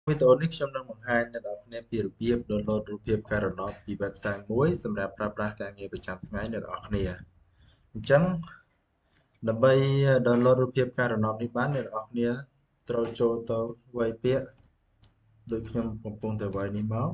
វីដេអូនេះខ្ញុំនឹងបង្ហាញអ្នកនរគ្នាពីរបៀប download រូបភាពការណបពី website មួយសម្រាប់ប្រើប្រាស់ការងារប្រចាំថ្ងៃអ្នកនរគ្នាអញ្ចឹងដើម្បី download រូបភាពការណបនេះបានអ្នកនរគ្នាត្រូវចូលទៅវាយពាក្យដូចខ្ញុំកំពុងតែវាយនេះមក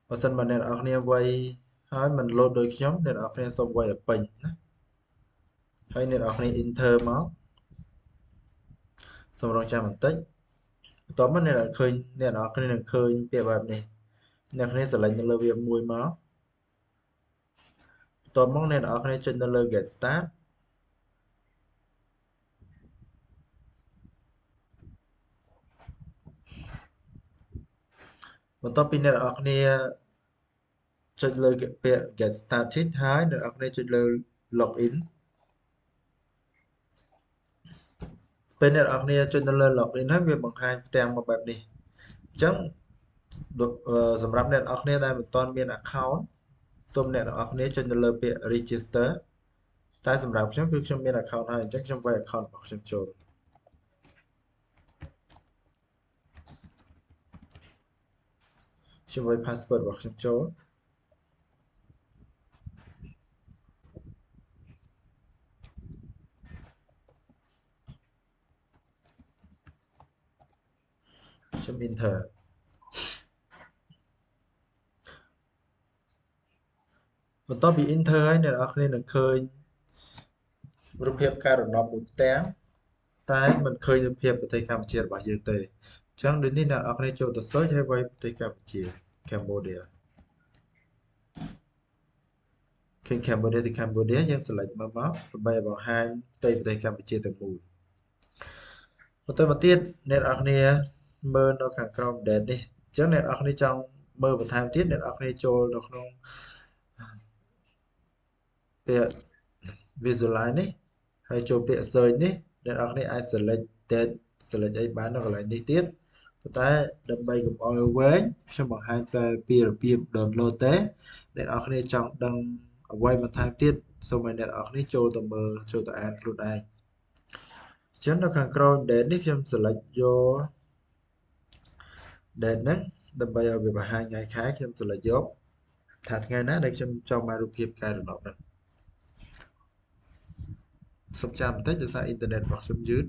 បើសិនបើអ្នកនរគ្នាវាយហើយមិន load ដូចខ្ញុំអ្នកនរគ្នាសូមវាយឲ្យពេញណាហើយអ្នកនរគ្នា enter មកសូមរងចាំបន្តិចបន្ទាប់មកអ្នកនរគ្នានឹងឃើញពាក្យបែបនេះអ្នកនរគ្នា select នៅលើវាមួយមកបន្ទាប់មកអ្នកនរគ្នាចុចនៅលើ get start បន្ទាប់ពីអ្នកនរគ្នាចុចលើពាក្យ get started ហើយអ្នកនរគ្នាចុចលើ login ពេលអ្នកនរគ្នាចុចនៅលើ login ហើយវាបង្ហាញផ្ទាំងមកបែបនេះអញ្ចឹងសម្រាប់អ្នកនរគ្នាដែលមិនទាន់មាន account សូមអ្នកនរគ្នាចុចនៅលើពាក្យ register តែសម្រាប់ខ្ញុំគឺខ្ញុំមាន account ហើយអញ្ចឹងខ្ញុំវាយ account របស់ខ្ញុំចូលខ្ញុំវាយ password របស់ខ្ញុំចូលខ្ញុំ enter បន្ទាប់ពី enter ហើយអ្នកនរគ្នានឹងឃើញរូបភាពការរំដោបមួយផ្ទាំងតែមិនឃើញរូបភាពប្រទេសកម្ពុជារបស់យើងទេអញ្ចឹងដូចនេះអ្នកនរគ្នាចូលទៅ search ហើយវាយប្រទេសកម្ពុជា Cambodia ឃើញ Cambodia ទី Cambodia យើង select មកដើម្បីឲ្យបង្ហាញផ្ទៃប្រទេសកម្ពុជាទាំងមូលបន្តមកទៀតអ្នកនរគ្នាមើលនៅខាងក្រោម date នេះអញ្ចឹងអ្នកនរគ្នាចង់មើលបន្ថែមទៀតអ្នកនរគ្នាចូលនៅក្នុងពាក្យ visualize នេះហើយចូលពាក្យ search នេះអ្នកនរគ្នាអាច select date select អីបាននៅកន្លែងនេះទៀតប៉ុន្តែដើម្បីកុំឲ្យវែងខ្ញុំបង្ហាញតែពីរបៀប download ទេអ្នកនរគ្នាចង់ដឹងអ្វីបន្ថែមទៀតសូមឲ្យអ្នកនរគ្នាចូលទៅមើលចូលទៅអានខ្លួនឯងអញ្ចឹងនៅខាងក្រោម date នេះខ្ញុំ select យក date ហ្នឹងដើម្បីឲ្យវាបង្ហាញថ្ងៃខែខ្ញុំ select យកថាថ្ងៃណាដែលខ្ញុំចង់បានរូបភាពការរំដោបហ្នឹងសូមចាំបន្តិចដោយសារអ៊ីនធឺណិតរបស់ខ្ញុំយឺត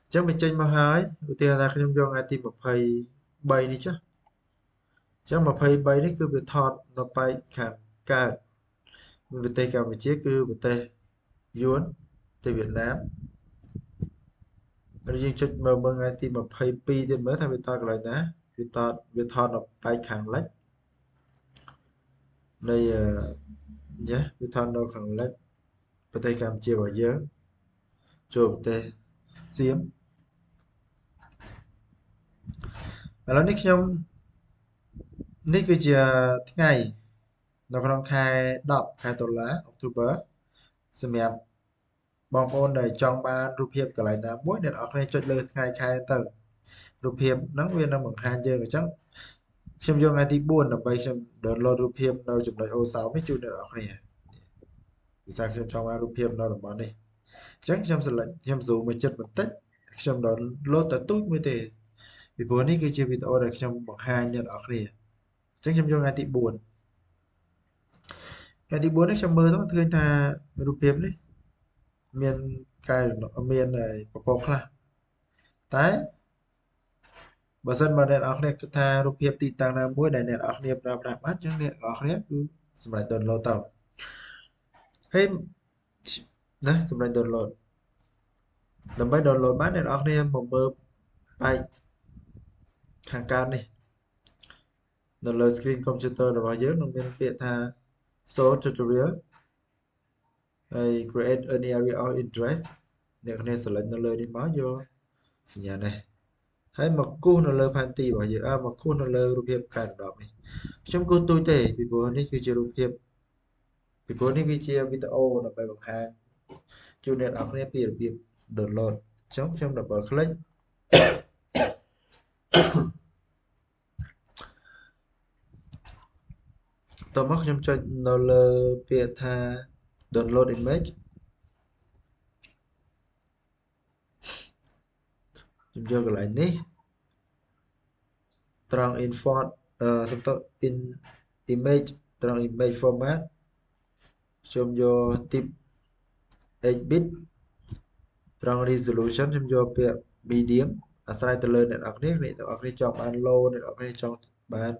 អញ្ចឹងវាចេញមកហើយឧទាហរណ៍ថាខ្ញុំយកថ្ងៃទី23នេះចុះអញ្ចឹង23នេះគឺវាថតនៅប៉ែកខាងកើតប្រទេសកម្ពុជាគឺប្រទេសយួនប្រទេសវៀតណាមហើយយើងចុចមើលថ្ងៃទី22ទៀតមើលថាវាថតកន្លែងណាវាថតនៅប៉ែកខាងលិចនៃវាថតនៅខាងលិចប្រទេសកម្ពុជារបស់យើងចូលប្រទេសសៀមឥឡូវនេះខ្ញុំនេះគឺជាថ្ងៃនៅក្នុងខែ10ខែតុលា October សម្រាប់បងប្អូនដែលចង់បានរូបភាពកន្លែងណាមួយអ្នកនរគ្នាចុចលើថ្ងៃខែទៅរូបភាពហ្នឹងវានឹងបង្ហាញយើងអញ្ចឹងខ្ញុំយកថ្ងៃទី4ដើម្បីខ្ញុំ download រូបភាពនៅចំណុចអូសោនេះជូនអ្នកនរគ្នាភាសាខ្ញុំចង់បានរូបភាពនៅតំបន់នេះអញ្ចឹងខ្ញុំ select ខ្ញុំ zoom មកចិត្តបន្តិចខ្ញុំ download តែទូចមួយទេពីព្រោះនេះគឺជាវីដេអូដែលខ្ញុំបង្ហាញអ្នកនរគ្នាអញ្ចឹងខ្ញុំយកថ្ងៃទី4ថ្ងៃទី4នេះខ្ញុំមើលទៅឃើញថារូបភាពនេះមានកែមានពពកខ្លះតែបើសិនបើអ្នកនរគ្នាគិតថារូបភាពទីតាំងណាមួយដែលអ្នកនរគ្នាប្រើប្រាស់បានអញ្ចឹងអ្នកនរគ្នាគឺសម្រាប់ download ទៅហើយណាសម្រាប់ download ដើម្បី download បានអ្នកនរគ្នាមកមើលបែកខាងកើតនេះនៅលើ screen computer របស់យើងនឹងមានពាក្យថា show tutorial ហើយ create an area of interest អ្នកគ្នា select នៅលើនេះមកយកសញ្ញានេះហើយមកគូសនៅលើផែនទីរបស់យើងមកគូសនៅលើរូបភាពកែដណ្ដប់នេះខ្ញុំគូសទូចទេពីព្រោះនេះគឺជារូបភាពពីព្រោះនេះវាជាវីដេអូដើម្បីបង្ហាញជូនអ្នកនរគ្នាពីរបៀប download អញ្ចឹងខ្ញុំ double click តោះមកខ្ញុំចុចនៅលើពាក្យថា download image ខ្ញុំយកកន្លែងនេះត្រង់ import សំដៅ in image ត្រង់ image format ខ្ញុំយក type 8 bit ត្រង់ resolution ខ្ញុំយកពាក្យ medium អាស្រ័យទៅលើអ្នកនរគ្នាអ្នកនរគ្នាចង់បាន low អ្នកនរគ្នាចង់បាន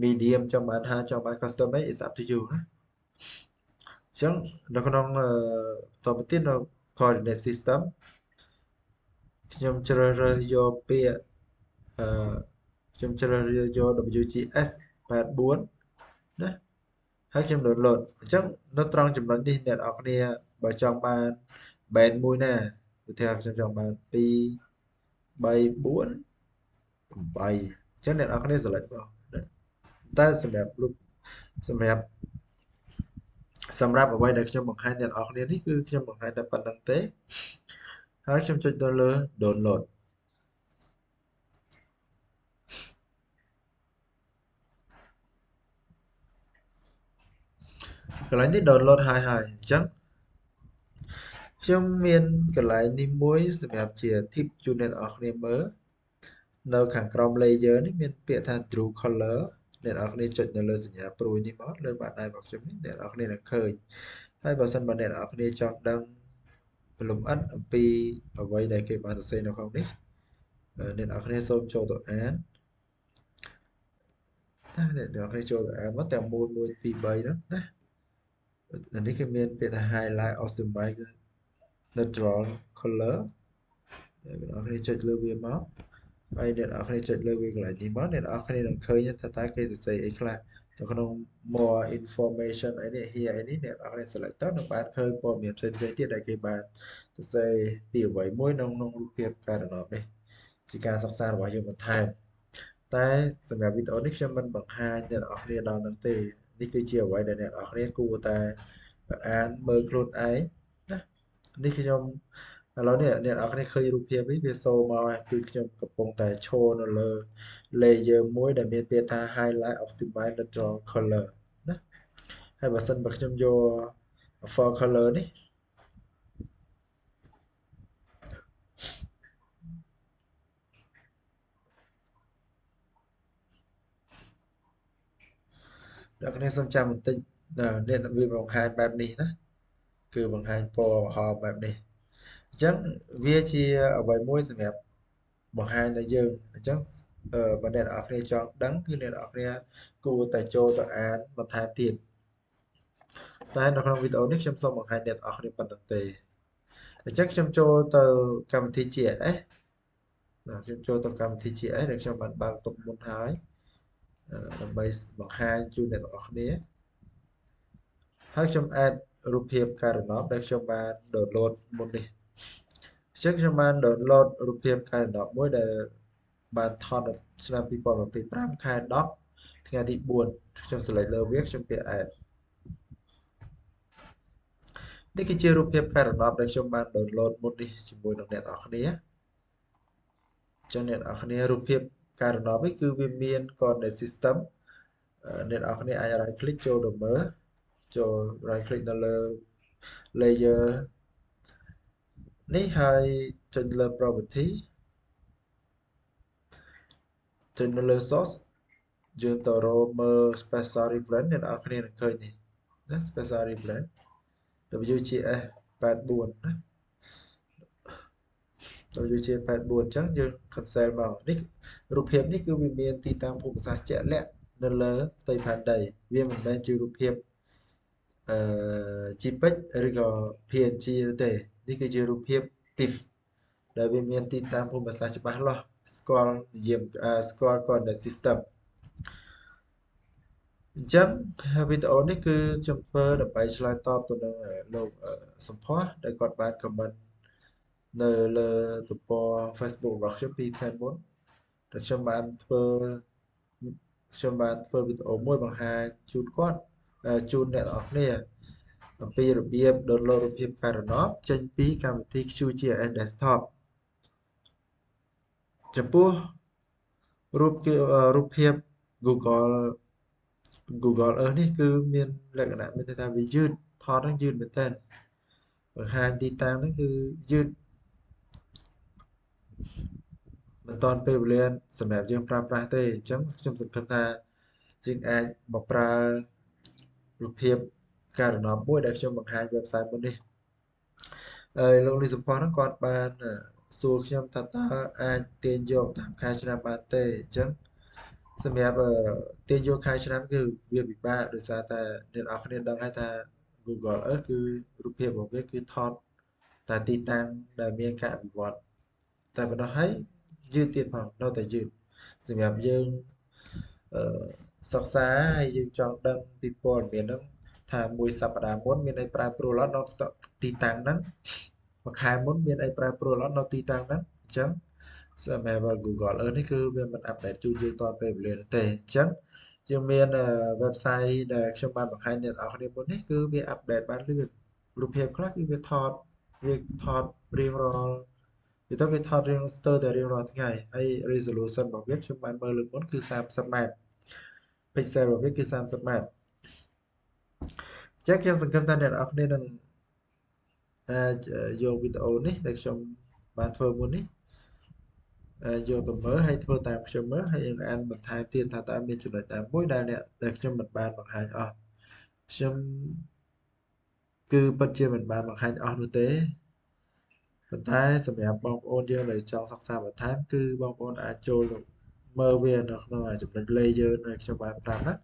medium ចង់បាន high ចង់បាន custom made is up to you ណាអញ្ចឹងនៅក្នុងតទៅទៀតនៅ coordinate system ខ្ញុំជ្រើសរើសយកពាក្យខ្ញុំជ្រើសរើសយក WGS 84ណាហើយខ្ញុំ download អញ្ចឹងនៅត្រង់ចំណុចនេះអ្នកនរគ្នាបើចង់បាន band មួយណាឧទាហរណ៍ខ្ញុំចង់បាន2 3 4 8អញ្ចឹងអ្នកនរគ្នា select មកតែសម្រាប់អ្វីដែលខ្ញុំបង្ហាញអ្នកនរគ្នានេះគឺខ្ញុំបង្ហាញតែប៉ុណ្្នឹងទេហើយខ្ញុំចុចទៅលើ download កន្លែងនេះ download ហើយអញ្ចឹងខ្ញុំមានកន្លែងនេះមួយសម្រាប់ជា tip ជូនអ្នកនរគ្នាមើលនៅខាងក្រោម layer នេះមានពាក្យថា Draw Color អ្នកនរគ្នាចុចនៅលើសញ្ញាព្រួយនេះមកលើបាតដៃរបស់ខ្ញុំនេះអ្នកនរគ្នានឹងឃើញហើយបើសិនបើអ្នកនរគ្នាចង់ដឹងលម្អិតអំពីអ្វីដែលគេបានសរសេរនៅក្នុងនេះអ្នកនរគ្នាសូមចូលទៅអានអ្នកនរគ្នាចូលទៅអានមកទាំង1 2 3ហ្នឹងណានេះគេមានពាក្យថា highlight optimize neutral color អ្នកនរគ្នាចុចលើវាមកហើយអ្នកនរគ្នាចុចលើវាកន្លែងនេះមកអ្នកនរគ្នានឹងឃើញថាតើគេសរសេរអីខ្លះនៅក្នុង more information អីនេះ here អីនេះអ្នកនរគ្នា select ទៅនឹងបានឃើញព័ត៌មានផ្សេងៗទៀតដែលគេបានសរសេរពីអ្វីមួយក្នុងរូបភាពការដំណើរនេះជាការសិក្សារបស់យើងបន្ថែមតែសម្រាប់វីដេអូនេះខ្ញុំមិនបង្ហាញអ្នកនរគ្នាដល់នឹងទេនេះគឺជាអ្វីដែលអ្នកនរគ្នាគួរតែអានមើលខ្លួនឯងណានេះខ្ញុំឥឡូវនេះអ្នកនរគ្នាឃើញរូបភាពនេះវាសូមកហើយគឺខ្ញុំកំពុងតែឈរនៅលើ layer មួយដែលមានពាក្យថា highlight optimize neutral color ណាហើយបើសិនបើខ្ញុំយក for color នេះអ្នកគ្នាសូមចាំបន្តិចអ្នកវាបង្ហាញបែបនេះណាគឺបង្ហាញពណ៌ហមបែបនេះអញ្ចឹងវាជាអ្វីមួយសម្រាប់បង្ហាញដល់យើងអញ្ចឹងបើអ្នកនរគ្នាចង់ដឹងគឺអ្នកនរគ្នាគួរតែចូលទៅអានបន្ថែមទៀតតែនៅក្នុងវីដេអូនេះខ្ញុំសូមបង្ហាញអ្នកនរគ្នាប៉ុណ្្នឹងទេអញ្ចឹងខ្ញុំចូលទៅកម្មវិធី GIS ខ្ញុំចូលទៅកម្មវិធី GIS ដែលខ្ញុំបានបើកទុកមុនហើយដើម្បីបង្ហាញជូនអ្នកនរគ្នាហើយខ្ញុំ add រូបភាពការណបដែលខ្ញុំបាន download មុននេះអញ្ចឹងខ្ញុំបាន download រូបភាពការណបមួយដែលបានថតឆ្នាំ2025ខែ10ថ្ងៃទី4ខ្ញុំ select លើវាខ្ញុំពាក់ add នេះគឺជារូបភាពការណបដែលខ្ញុំបាន download មុននេះជាមួយនឹងអ្នកនរគ្នាអញ្ចឹងអ្នកនរគ្នារូបភាពការណបនេះគឺវាមាន coordinate system អ្នកនរគ្នាអាច right click ចូលទៅមើលចូល right click នៅលើ layer នេះហើយចុចលើ property ចុចនៅលើ source យើងទៅរកមើល special reference អ្នកនរគ្នានឹងឃើញនេះណា special reference WGS 84ណា WGS 84អញ្ចឹងយើង cancel មកនេះរូបភាពនេះគឺវាមានទីតាំងភូមិសាស្ត្រជាក់លាក់នៅលើផ្ទៃផែនដីវាមិនមែនជារូបភាពJPEG ឬក៏ PNG ទេនេះគឺជារូបភាព TIFF ដែលវាមានទីតាំងភូមិសាស្ត្រច្បាស់លាស់ស្គាល់coordinate system អញ្ចឹងវីដេអូនេះគឺខ្ញុំធ្វើដើម្បីឆ្លើយតបទៅនឹងលោកសំផស្សដែលគាត់បាន comment នៅលើទំព័រ Facebook របស់ខ្ញុំពីថ្ងៃមុនដែលខ្ញុំបានធ្វើវីដេអូមួយបង្ហាញជូនគាត់ជូនអ្នកនរគ្នាអំពីរបៀប download រូបភាពការណបចេញពីកម្មវិធី QGIS Desktop ចំពោះរូបភាព Google Earth នេះគឺមានលក្ខណៈមានន័យថាវាយឺតថតហ្នឹងយឺតមែនតើបង្ហាញទីតាំងហ្នឹងគឺយឺត មិនតាន់ពេលវេលាសម្រាប់យើងប្រើប្រាស់ទេអញ្ចឹងខ្ញុំសង្ឃឹមថាយើងអាចមកប្រើរូបភាពការដំណើរមួយដែលខ្ញុំបង្ហាញ website មុននេះហើយលោកលីសុផុសហ្នឹងគាត់បានសួរខ្ញុំថាតើអាចទាញយកតាមខែឆ្នាំបានទេអញ្ចឹងសម្រាប់ទាញយកខែឆ្នាំគឺវាពិបាកដោយសារតែអ្នកនរគ្នាដឹងហើយថា Google Earth គឺរូបភាពរបស់វាគឺថតតែទីតាំងដែលមានការអភិវឌ្ឍតែប៉ុណ្ណោះហើយយឺតទៀតផងនៅតែយឺតសម្រាប់យើងអឺសិក្សាហើយយើងចង់ដឹងពីព័ត៌មានហ្នឹងថាមួយសប្តាហ៍មុនមានអីប្រែប្រួលអត់នៅទីតាំងហ្នឹងមួយខែមុនមានអីប្រែប្រួលអត់នៅទីតាំងហ្នឹងអញ្ចឹងសម្រាប់ Google Earth នេះគឺវាមិនអាប់ដេតជូនយើងទាន់ពេលវេលាទេអញ្ចឹងយើងមាន website ដែលខ្ញុំបានបង្ហាញអ្នកនរគ្នាមុននេះគឺវាអាប់ដេតបានលឿនរូបភាពខ្លះគឺវាថតរៀងរាល់វាថតរៀងស្ទើរតែរៀងរាល់ថ្ងៃហើយ resolution របស់វាខ្ញុំបានមើលលើកមុនគឺ30ម៉ែត្រ pixel របស់វាគឺ30ម៉ែត្រអញ្ចឹងខ្ញុំសង្ឃឹមថាអ្នកនរគ្នានឹងអាចយកវីដេអូនេះដែលខ្ញុំបានធ្វើមុននេះយកទៅមើលហើយធ្វើតាមខ្ញុំមើលហើយយើងអានបន្ថែមទៀតថាតើមានចំណុចណាមួយដែលខ្ញុំមិនបានបង្ហាញអស់ខ្ញុំគឺពិតជាមិនបានបង្ហាញអស់នោះទេប៉ុន្តែសម្រាប់បងប្អូនយើងដែលចង់សិក្សាបន្ថែមគឺបងប្អូនអាចចូលមើលវានៅក្នុងចំណុច layer ដែលខ្ញុំបានប្រាប់ណា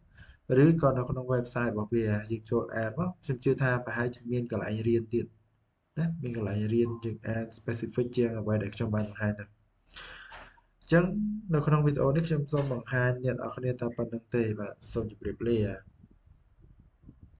ឬក៏នៅក្នុង website របស់វាយើងចូលអានមកខ្ញុំជឿថាប្រហែលជាមានកន្លែងរៀនទៀតណាមានកន្លែងរៀនយើងអាន specific ជាងអ្វីដែលខ្ញុំបានបង្ហាញទៅអញ្ចឹងនៅក្នុងវីដេអូនេះខ្ញុំសូមបង្ហាញអ្នកនរគ្នាតែប៉ុណ្្នឹងទេបាទសូមជម្រាបលា